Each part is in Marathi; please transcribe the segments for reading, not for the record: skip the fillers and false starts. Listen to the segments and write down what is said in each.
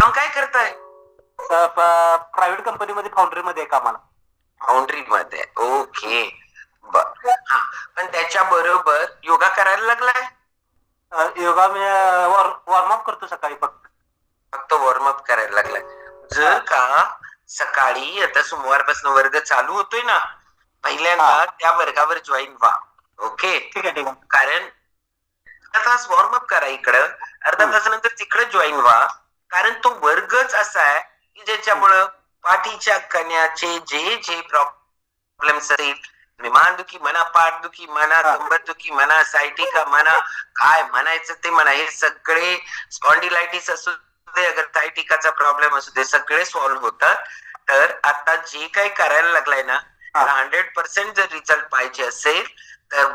काम काय करताय? प्रायव्हेट कंपनीमध्ये फाउंड्री मध्ये कामाला. फाउंड्री मध्ये. ओके. बर. हा, पण त्याच्या बरोबर योगा करायला लागलाय? योगा मी वॉर्मअप करतो सकाळी फक्त वॉर्मअप करायला लागलाय. जर का सकाळी आता सोमवारपासून वर्ग चालू होतोय ना, पहिल्यांदा त्या वर्गावर जॉईन व्हा. ओके. ठीक आहे. कारण अर्धा तास वॉर्मअप करा इकडं, अर्धा तासानंतर तिकडे जॉईन व्हा. कारण तो वर्गच असा आहे की ज्याच्यामुळं पाठीच्या कण्याचे जे जे प्रॉब्लेम्स असतील, मानदुखी म्हणा, पाठदुखी म्हणा, कंबरदुखी म्हणा, सायटिका म्हणा, काय म्हणायचं ते म्हणा, हे सगळे स्पॉन्डिलायटिस असू दे, अगर सायटिकाचा प्रॉब्लेम असू दे, सगळे सॉल्व्ह होतात. तर आता जे काही करायला लागलाय ना, 100% जर रिझल्ट पाहिजे असेल तर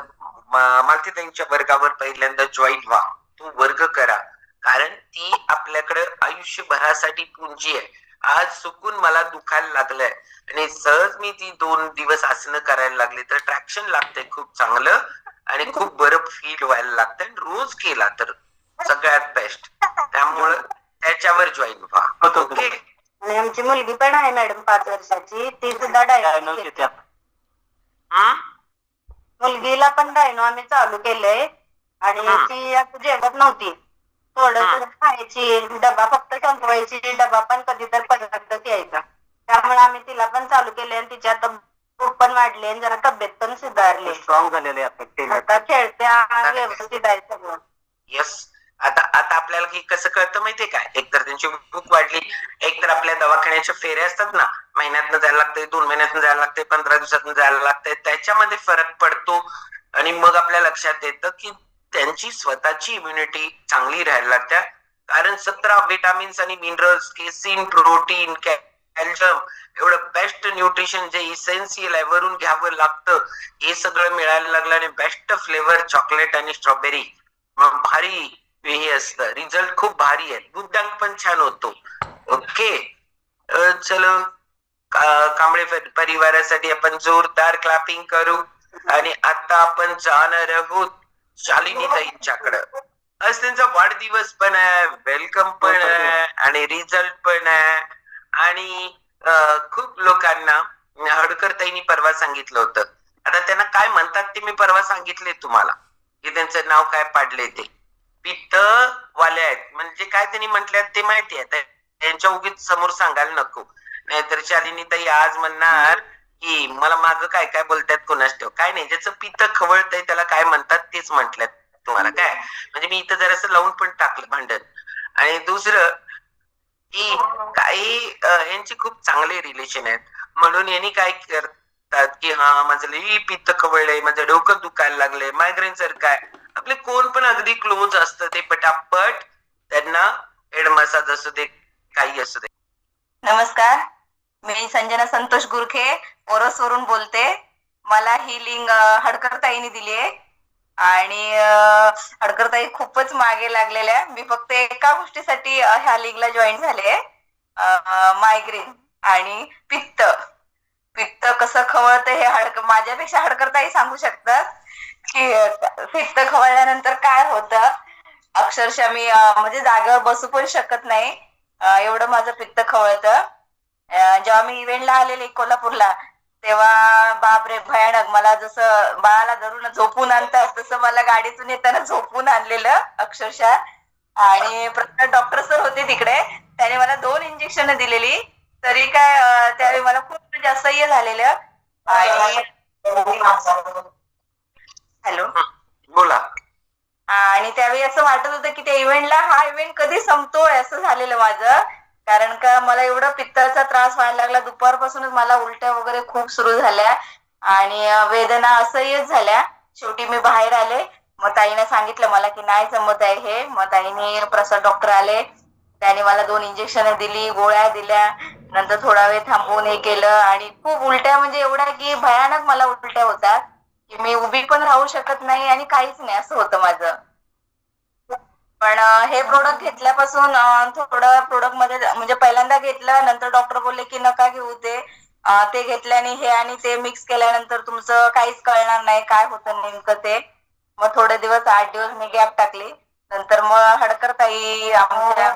मालती त्यांच्या वर्गावर पहिल्यांदा जॉईन व्हा. तो वर्ग करा. कारण ती आपल्याकडे आयुष्यभरासाठी पुंजी आहे. आज चुकून मला दुखायला लागलंय आणि सहज मी ती 2 दिवस आसनं करायला लागले तर ट्रॅक्शन लागतंय खूप चांगलं आणि खूप बरं फील व्हायला लागतंय. रोज केला तर सगळ्यात बेस्ट. त्यामुळं त्याच्यावर जॉईन व्हा. ओके. आणि आमची मुलगी पण आहे मॅडम 5 वर्षाची, ती सुद्धा डायनो. मुलगीला पण डायनो आम्ही चालू केलंय आणि ती आता जेवत नव्हती, थोडं खायची, डबा फक्त संपवायची, डबा पण कधी तर पदार्थच यायचा. त्यामुळे आम्ही तिला पण चालू केले आणि तिची आता भूक पण वाढली आणि जरा तब्येत पण सुधारली, स्ट्रॉंग झालेले आता खेळत्या, व्यवस्थित आहे सगळं. येस. आता आपल्याला की कसं कळतं माहितीये काय, एकतर त्यांची भूक वाढली, एकतर आपल्या दवाखान्याच्या फेऱ्या असतात ना, महिन्यातनं जायला लागतंय, 2 महिन्यातनं जायला लागतंय, 15 दिवसातनं जायला लागतंय, त्याच्यामध्ये फरक पडतो. आणि मग आपल्या लक्षात येतं की त्यांची स्वतःची इम्युनिटी चांगली राहायला लागते. कारण 17 विटामिन्स आणि मिनरल्स, केसिन, प्रोटीन, कॅल्शियम, एवढं बेस्ट न्यूट्रिशन जे इसेन्शियल आहे वरून घ्यावं लागतं, हे सगळं मिळायला लागलं. आणि बेस्ट फ्लेवर चॉकलेट आणि स्ट्रॉबेरी, भारी हे असतं. रिझल्ट खूप भारी आहे, बुद्धांक पण छान होतो. ओके. चलो, कांबळे परिवारासाठी आपण जोरदार क्लॅपिंग करू. आणि आता आपण जाणार आहोत शालिनी ताईंच्याकडं. आज त्यांचा वाढदिवस पण आहे, वेलकम पण आहे आणि रिझल्ट पण आहे. आणि खूप लोकांना हडकर ताईंनी परवा सांगितलं होतं. आता त्यांना काय म्हणतात ते मी परवा सांगितले तुम्हाला, की त्यांचं नाव काय पाडले ते. पित्त वाले आहेत. म्हणजे काय त्यांनी म्हटल्यात ते माहिती आहे, त्यांच्या उगीच समोर सांगायला नको, नाहीतर शालिनी ताई आज म्हणणार की मला माग काय काय बोलतात कोणाच ठेव. काय नाही, ज्याचं पित्त खवळतंय त्याला काय म्हणतात तेच म्हटल्यात तुम्हाला. काय म्हणजे मी इथं जरासं लावून पण टाकलं भांडण. आणि दुसरं की काही यांची खूप चांगले रिलेशन आहेत, म्हणून यांनी काय करतात की हा माझं लई पित्त खवळलंय, माझं डोकं दुखायला लागलंय, मायग्रेन सारखं आहे. आपले कोण पण अगदी क्लोज असतं ते पटापट त्यांना हेड मसाज असू दे, काही असू दे. नमस्कार, मी संजना संतोष गुरखे ओरसवरून बोलते. मला ही लिंक हडकर ताईने दिली आहे आणि हडकर ताई खूपच मागे लागलेल्या. मी फक्त एका गोष्टीसाठी ह्या लिंकला जॉईन झाले, मायग्रेन आणि पित्त. पित्त कसं खवळतं हे माझ्यापेक्षा हडकर ताई सांगू शकतात की पित्त खवळल्यानंतर काय होतं. अक्षरशः मी म्हणजे जागेवर बसू पण शकत नाही, एवढं माझं पित्त खवळतं. जेव्हा मी इव्हेंटला आलेले कोल्हापूरला, तेव्हा बापरे भयानक. मला जसं बाळाला धरून झोपून आणतात तसं मला गाडीतून येताना झोपून आणलेलं अक्षरशः. आणि प्रत्येक डॉक्टर सर होते तिकडे, त्याने मला 2 इंजेक्शन दिलेली, तरी काय त्यावेळी मला खूप जास्त हे झालेलं. आणि हॅलो, बोला. आणि त्यावेळी असं वाटत होतं की त्या इव्हेंटला हा इव्हेंट कधी संपतोय असं झालेलं माझं. कारण का मला एवढा पित्ताचा त्रास व्हायला लागला, दुपारपासूनच मला उलट्या वगैरे खूप सुरू झाल्या आणि वेदना असह्यच झाल्या. शेवटी मी बाहेर आले, मग ताईने सांगितलं मला की नाही जमत आहे हे. मग ताईने प्रसाद डॉक्टर आले, त्याने मला 2 इंजेक्शन दिली, गोळ्या दिल्या, नंतर थोडा वेळ थांबवून हे केलं. आणि खूप उलट्या, म्हणजे एवढ्या की भयानक मला उलट्या होतात की मी उभी पण राहू शकत नाही आणि काहीच नाही, असं होतं माझं. पण हे प्रोडक्ट घेतल्यापासून थोडं प्रोडक्ट मध्ये म्हणजे पहिल्यांदा घेतलं, नंतर डॉक्टर बोलले की नका घेऊ ते घेतल्याने हे आणि ते मिक्स केल्यानंतर तुमचं काहीच कळणार नाही काय होतं नेमकं ते. मग थोडे दिवस 8 दिवस मी गॅप टाकली, नंतर मग हडकर ताई आमच्या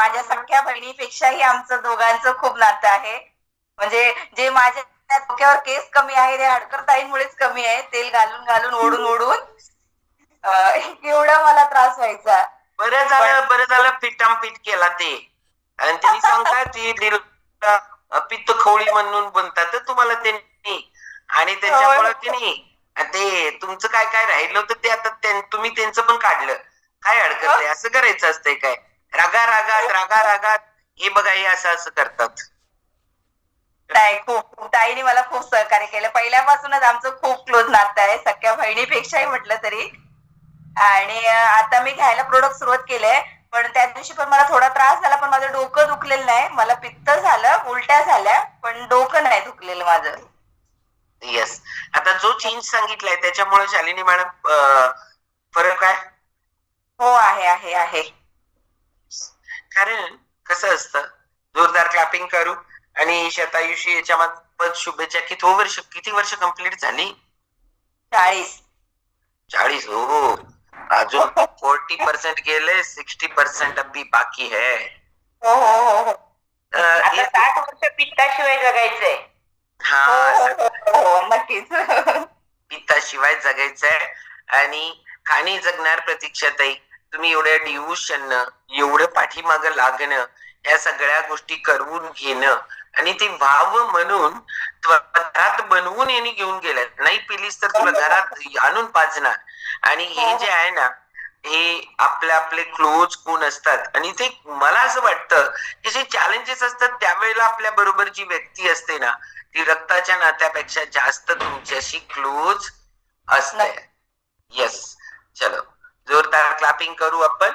माझ्या सख्या बहिणीपेक्षाही आमचं दोघांचं खूप नातं आहे. म्हणजे जे माझ्या डोक्यावर केस कमी आहे ते हडकरताईंमुळेच कमी आहे. तेल घालून घालून ओढून ओढून एवढा मला त्रास व्हायचा. बरं झालं पिटामपीट केला ते. आणि त्यांनी सांगतात ती पित्त खवळी म्हणून बनतात तुम्हाला त्यांनी. आणि त्याच्यामुळे की नाही ते तुमचं काय काय राहिलं होतं ते आता तुम्ही त्यांचं पण काढलं. काय हरकत आहे, असं करायचं असतंय काय? रागा रागात हे बघा हे असं करतात. नाही, खूप ताईने मला खूप सहकार्य केलं. पहिल्यापासूनच आमचं खूप क्लोज नातं आहे, सख्या बहिणीपेक्षाही म्हटलं तरी. आणि आता मी घ्यायला प्रोडक्ट सुरुवात केलंय, पण त्या दिवशी पण मला थोडा त्रास झाला, पण माझं डोकं दुखलेलं नाही. मला पित्त झालं, उलट्या झाल्या, पण डोकं नाही दुखलेलं माझं. येस. आता जो चेंज सांगितलाय त्याच्यामुळे शालिनी मॅडम फरक आहे. हो, आहे. कारण कसं असतं, जोरदार क्लॅपिंग करू आणि शतायुषी याच्या मार्फत शुभेच्छा. किती वर्ष कंप्लीट झाली? 40. 40. हो, अजून 40% गेले, 60% अभी बाकी है. हो. आता हे 60 वर्ष पित्ताशिवाय जगायचंय. हा, नक्कीच. पित्ताशिवाय जगायचंय. आणि खाणी जगणार प्रतीक्षाताई. तुम्ही एवढ्या डिव्होशन, एवढं पाठीमागं लागणं, या सगळ्या गोष्टी करून घेणं आणि ते व्हावं म्हणून घरात बनवून यांनी घेऊन गेल्या. नाही पिलीस तर तुला घरात आणून पाजणार. आणि हे जे आहे ना, हे आपले क्लोज कोण असतात आणि ते मला असं वाटतं की जे चॅलेंजेस असतात त्यावेळेला आपल्या बरोबर जी व्यक्ती असते ना, ती रक्ताच्या नात्यापेक्षा जास्त तुमच्याशी क्लोज असते. येस. चलो, जोरदार क्लॅपिंग करू आपण.